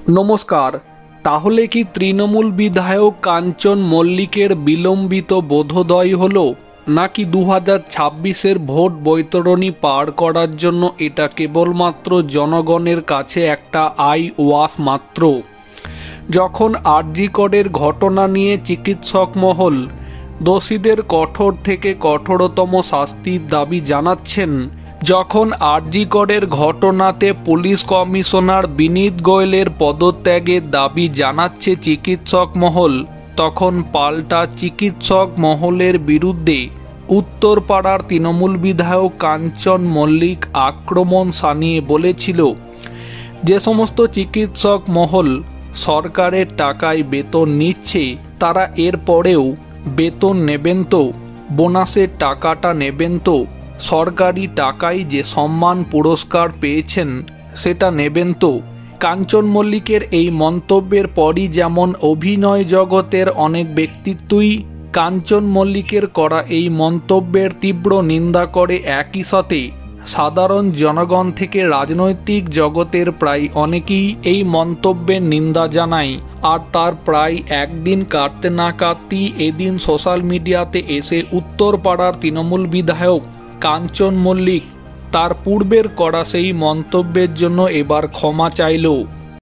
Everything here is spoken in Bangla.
নমস্কার। তাহলে কি তৃণমূল বিধায়ক কাঞ্চন মল্লিকের বিলম্বিত বোধোদয় হলো, নাকি 2026-এর ভোট বৈতরণী পার করার জন্য এটা কেবলমাত্র জনগণের কাছে একটা আই ওয়াশ মাত্র? যখন আরজি করের ঘটনা নিয়ে চিকিৎসক মহল দোষীদের কঠোর থেকে কঠোরতম শাস্তির দাবি জানাচ্ছেন, যখন আরজি করের ঘটনাতে পুলিশ কমিশনার বিনীত গোয়েলের পদত্যাগের দাবি জানাচ্ছে চিকিৎসক মহল, তখন পাল্টা চিকিৎসক মহলের বিরুদ্ধে উত্তরপাড়ার তৃণমূল বিধায়ক কাঞ্চন মল্লিক আক্রমণ শানিয়ে বলেছিল, যে সমস্ত চিকিৎসক মহল সরকারের টাকায় বেতন নিচ্ছে তারা এর পরেও বেতন নেবেন তো, বোনাসের টাকাটা নেবেন তো, সরকারি টাকায় যে সম্মান পুরস্কার পেয়েছেন সেটা নেবেন তো। কাঞ্চন মল্লিকের এই মন্তব্যের পরই যেমন অভিনয় জগতের অনেক ব্যক্তিত্বই কাঞ্চন মল্লিকের করা এই মন্তব্যের তীব্র নিন্দা করে, একই সাথে সাধারণ জনগণ থেকে রাজনৈতিক জগতের প্রায় অনেকেই এই মন্তব্যের নিন্দা জানায়। আর তার প্রায় একদিন কাটতে না কাটতেই এদিন সোশ্যাল মিডিয়াতে এসে উত্তরপাড়ার তৃণমূল বিধায়ক কাঞ্চন মল্লিক তার পূর্বের করা সেই মন্তব্যের জন্য এবার ক্ষমা চাইল।